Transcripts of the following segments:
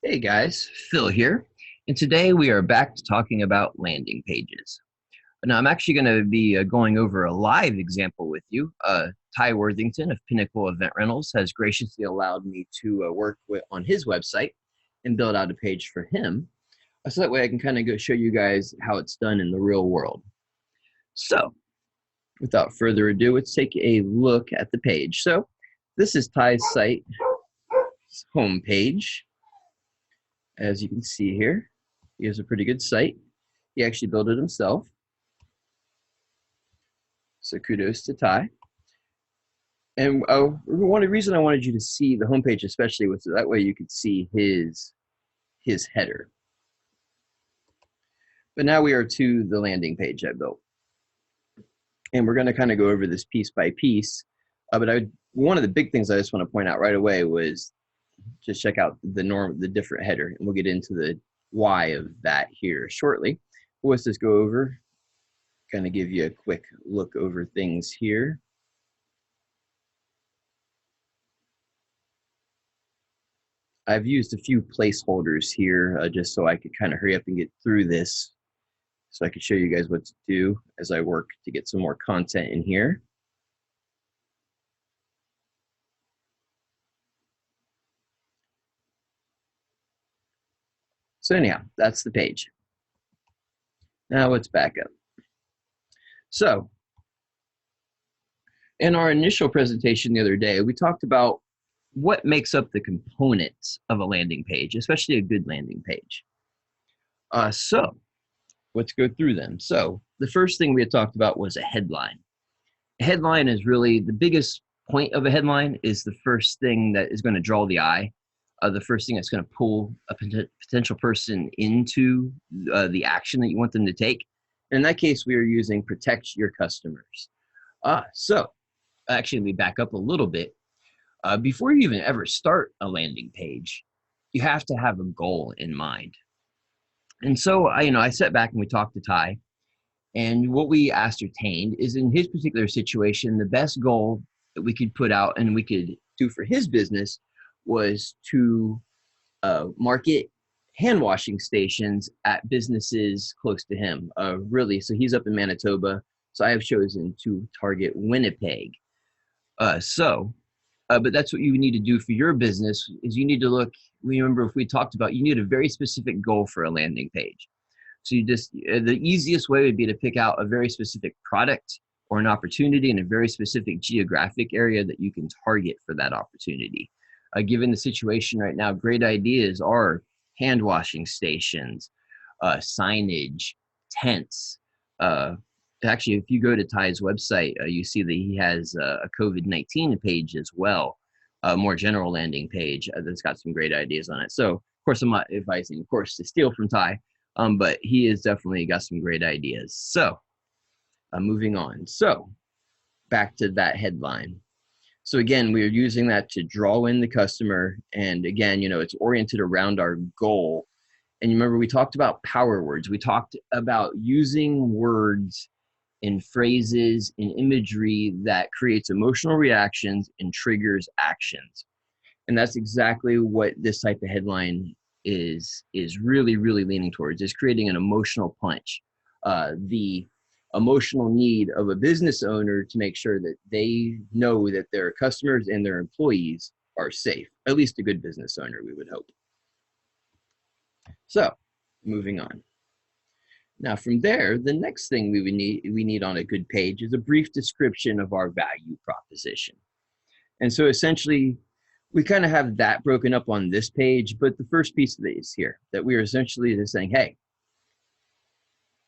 Hey guys, Phil here, and today we are back to talking about landing pages. Now, I'm actually going to be going over a live example with you. Ty Worthington of Pinnacle Event Rentals has graciously allowed me to work on his website and build out a page for him. So that way I can kind of go show you guys how it's done in the real world. So, without further ado, let's take a look at the page. So, this is Ty's site homepage. As you can see here, he has a pretty good site. He actually built it himself. So kudos to Ty. And one reason I wanted you to see the homepage especially was so that way you could see his header. But now we are to the landing page I built. And we're going to kind of go over this piece by piece. One of the big things I just want to point out right away was just check out the different header, and we'll get into the why of that here shortly. Let's just go over, kind of give you a quick look over things here. I've used a few placeholders here just so I could kind of hurry up and get through this, so I could show you guys what to do as I work to get some more content in here. So anyhow, that's the page. Now let's back up. So in our initial presentation the other day, we talked about what makes up the components of a landing page, especially a good landing page. So let's go through them. So the first thing we had talked about was a headline. A headline is really the biggest point of a headline is the first thing that is going to draw the eye. The first thing that's going to pull a potential person into the action that you want them to take. And in that case, we are using protect your customers. So actually, let me back up a little bit. Before you even ever start a landing page, you have to have a goal in mind. And so I sat back and we talked to Ty, and what we ascertained is in his particular situation, the best goal that we could put out and we could do for his business was to market hand washing stations at businesses close to him. Really, so he's up in Manitoba, so I have chosen to target Winnipeg. But that's what you need to do for your business is you need to look, remember if we talked about, you need a very specific goal for a landing page. So the easiest way would be to pick out a very specific product or an opportunity in a very specific geographic area that you can target for that opportunity. Given the situation right now, great ideas are hand washing stations, signage, tents. Actually, if you go to Ty's website, you see that he has a COVID-19 page as well, a more general landing page that's got some great ideas on it. So, of course, I'm not advising, of course, to steal from Ty, but he has definitely got some great ideas. So, moving on. So, back to that headline. So again, we are using that to draw in the customer. And again, it's oriented around our goal. And remember, we talked about power words. We talked about using words in phrases, in imagery that creates emotional reactions and triggers actions. And that's exactly what this type of headline is really, really leaning towards, is creating an emotional punch. The emotional need of a business owner to make sure that they know that their customers and their employees are safe. At least a good business owner, we would hope. So, moving on. Now from there, the next thing we need on a good page is a brief description of our value proposition. And so essentially, we kind of have that broken up on this page, but the first piece of it is here, that we are essentially just saying, hey,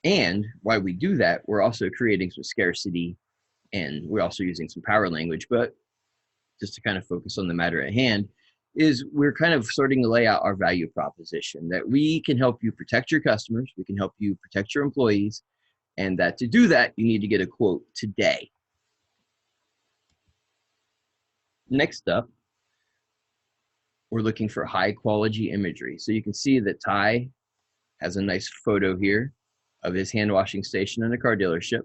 and while we do that, we're also creating some scarcity, and we're also using some power language. But just to kind of focus on the matter at hand, is we're kind of starting to lay out our value proposition, that we can help you protect your customers, we can help you protect your employees, and that to do that, you need to get a quote today. Next up, we're looking for high quality imagery. So you can see that Ty has a nice photo here of his hand washing station in a car dealership.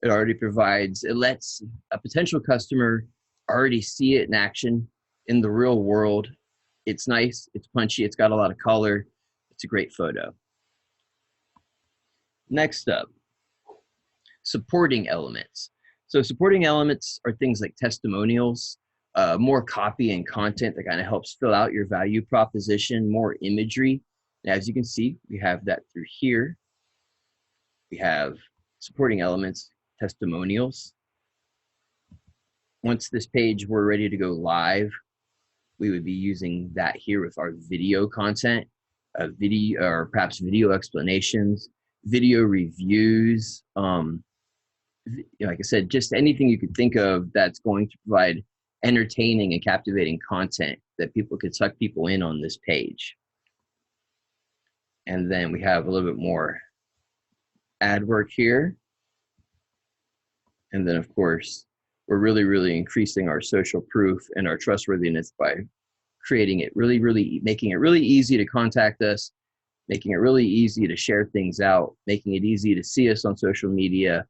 It already provides, it lets a potential customer already see it in action in the real world It's nice, it's punchy, it's got a lot of color, it's a great photo. Next up, supporting elements. So supporting elements are things like testimonials, more copy and content that kind of helps fill out your value proposition, more imagery. And as you can see, we have that through here. We have supporting elements, testimonials. Once this page were ready to go live, we would be using that here with our video content, video or perhaps video explanations, video reviews, like I said, just anything you could think of that's going to provide entertaining and captivating content that people could suck people in on this page. And then we have a little bit more ad work here. And then of course, we're really increasing our social proof and our trustworthiness by creating it making it really easy to contact us, making it really easy to share things out, making it easy to see us on social media,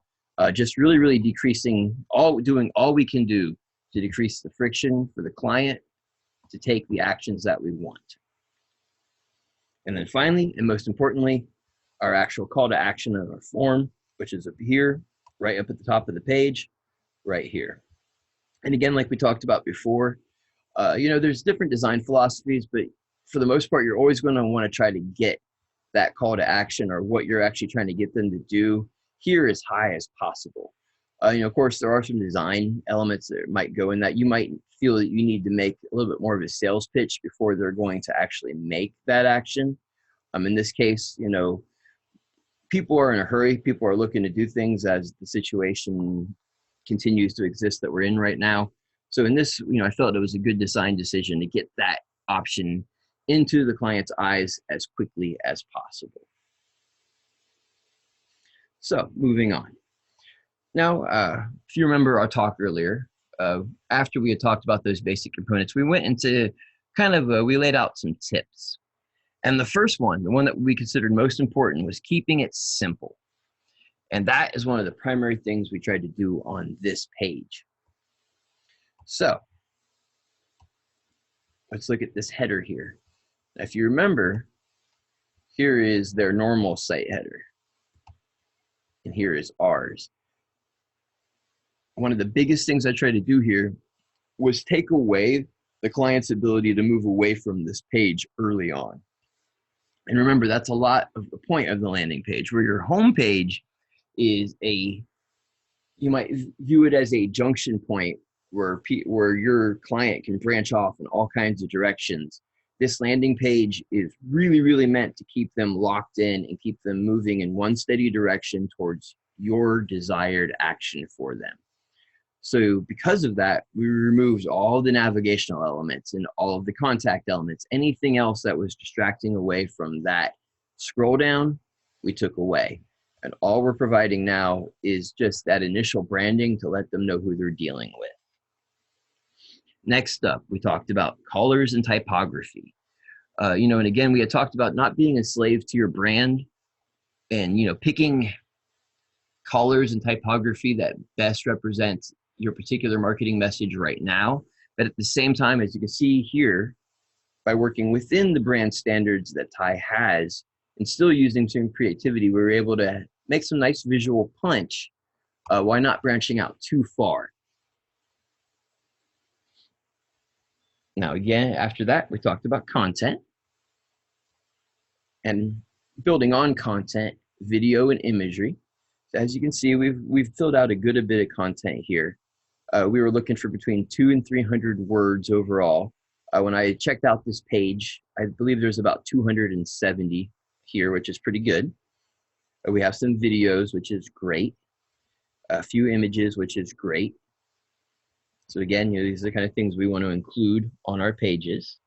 just really decreasing doing all we can do to decrease the friction for the client to take the actions that we want. And then finally, and most importantly, our actual call to action of our form, which is up here, right up at the top of the page, right here. And again, like we talked about before, there's different design philosophies, but for the most part, you're always going to want to try to get that call to action or what you're actually trying to get them to do here as high as possible. Of course, there are some design elements that might go in that. You might feel that you need to make a little bit more of a sales pitch before they're going to actually make that action. In this case, people are in a hurry. People are looking to do things as the situation continues to exist that we're in right now. So in this, I felt it was a good design decision to get that option into the client's eyes as quickly as possible. So moving on. Now, if you remember our talk earlier, after we had talked about those basic components, we went into we laid out some tips. And the first one, the one that we considered most important, was keeping it simple. And that is one of the primary things we tried to do on this page. So let's look at this header here. Now, if you remember, here is their normal site header, and here is ours. One of the biggest things I tried to do here was take away the client's ability to move away from this page early on. And remember, that's a lot of the point of the landing page, where your home page is you might view it as a junction point where your client can branch off in all kinds of directions. This landing page is really meant to keep them locked in and keep them moving in one steady direction towards your desired action for them. So because of that, we removed all the navigational elements and all of the contact elements. Anything else that was distracting away from that scroll down, we took away. And all we're providing now is just that initial branding to let them know who they're dealing with. Next up, we talked about colors and typography. And again, we had talked about not being a slave to your brand and, picking colors and typography that best represents your particular marketing message right now. But at the same time, as you can see here, by working within the brand standards that Ty has and still using some creativity, we were able to make some nice visual punch while not branching out too far. Now, again, after that, we talked about content and building on content, video and imagery. So as you can see, we've filled out a good bit of content here. We were looking for between 200 and 300 words overall. When I checked out this page, I believe there's about 270 here, which is pretty good. We have some videos, which is great. A few images, which is great. So again, these are the kind of things we want to include on our pages.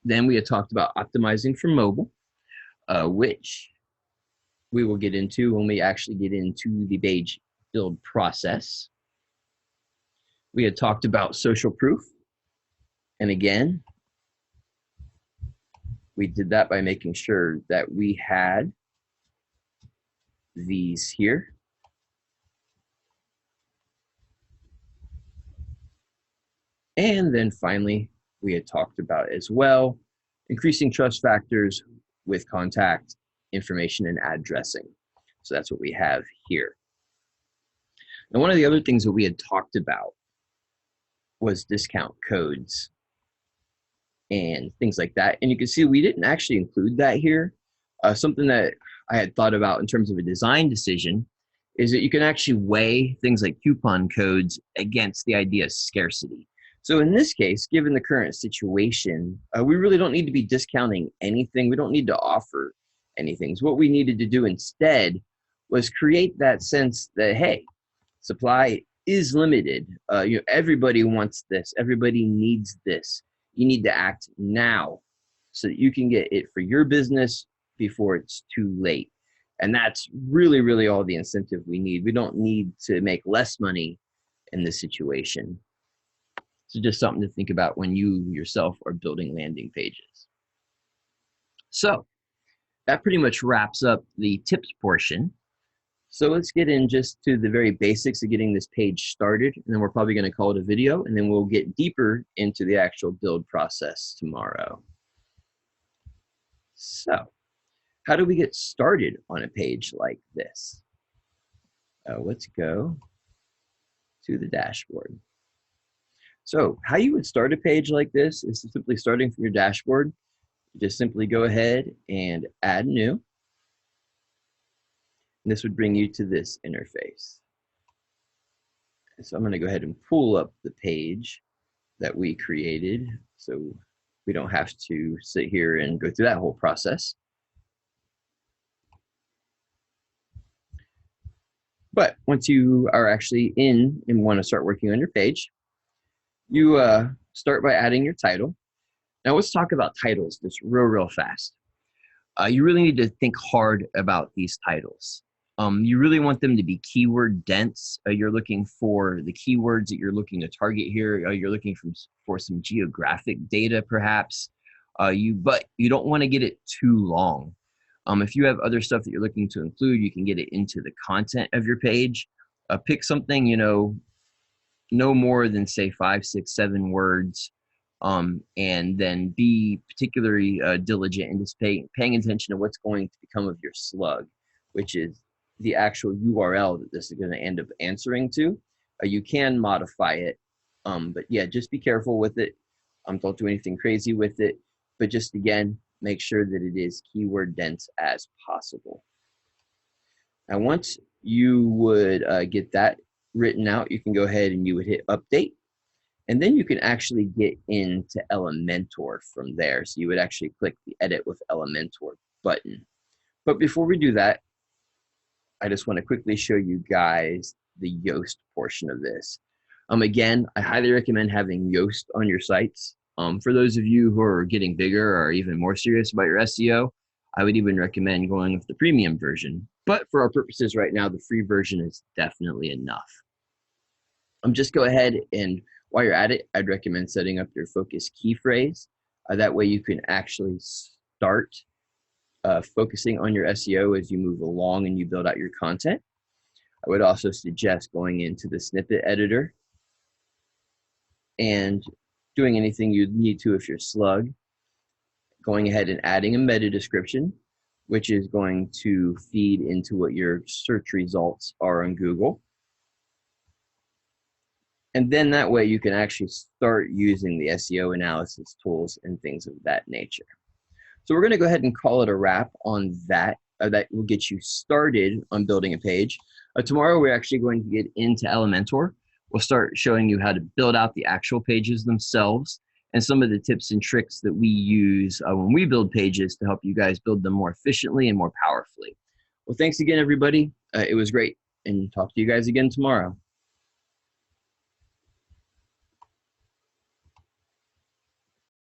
Then we had talked about optimizing for mobile, which we will get into when we actually get into the page build process. We had talked about social proof. And again, we did that by making sure that we had these here. And then finally, we had talked about as well, increasing trust factors with contact information and addressing. So that's what we have here. Now, one of the other things that we had talked about was discount codes and things like that. And you can see we didn't actually include that here. Something that I had thought about in terms of a design decision is that you can actually weigh things like coupon codes against the idea of scarcity. So in this case, given the current situation, we really don't need to be discounting anything. We don't need to offer anything. So what we needed to do instead was create that sense that, hey, supply is limited. Everybody wants this. Everybody needs this. You need to act now so that you can get it for your business before it's too late. And that's really, really all the incentive we need. We don't need to make less money in this situation. So just something to think about when you yourself are building landing pages. So that pretty much wraps up the tips portion. So let's get in just to the very basics of getting this page started, and then we're probably going to call it a video, and then we'll get deeper into the actual build process tomorrow. So how do we get started on a page like this? Let's go to the dashboard. So how you would start a page like this is simply starting from your dashboard. You just simply go ahead and add new. And this would bring you to this interface. So I'm going to go ahead and pull up the page that we created so we don't have to sit here and go through that whole process. But once you are actually in and want to start working on your page, you start by adding your title. Now let's talk about titles just real fast. You really need to think hard about these titles. You really want them to be keyword dense. You're looking for the keywords that you're looking to target here. You're looking for some geographic data perhaps, but you don't want to get it too long. If you have other stuff that you're looking to include, you can get it into the content of your page. Pick something, no more than say 5, 6, 7 words, and then be particularly diligent in just paying attention to what's going to become of your slug, which is the actual URL that this is going to end up answering to. You can modify it, but yeah, just be careful with it. Don't do anything crazy with it, but just again, make sure that it is keyword dense as possible. Now, once you would get that written out, you can go ahead and you would hit update, and then you can actually get into Elementor from there. So you would actually click the edit with Elementor button. But before we do that, I just want to quickly show you guys the Yoast portion of this. Again, I highly recommend having Yoast on your sites. For those of you who are getting bigger or even more serious about your SEO, I would even recommend going with the premium version. But for our purposes right now, the free version is definitely enough. Just go ahead and while you're at it, I'd recommend setting up your focus key phrase. That way you can actually start focusing on your SEO as you move along and you build out your content. I would also suggest going into the snippet editor and doing anything you need to if you're slug, going ahead and adding a meta description, which is going to feed into what your search results are on Google. And then that way you can actually start using the SEO analysis tools and things of that nature. So we're going to go ahead and call it a wrap on that. That will get you started on building a page. Tomorrow we're actually going to get into Elementor. We'll start showing you how to build out the actual pages themselves and some of the tips and tricks that we use when we build pages to help you guys build them more efficiently and more powerfully. Well, thanks again, everybody. It was great, and talk to you guys again tomorrow.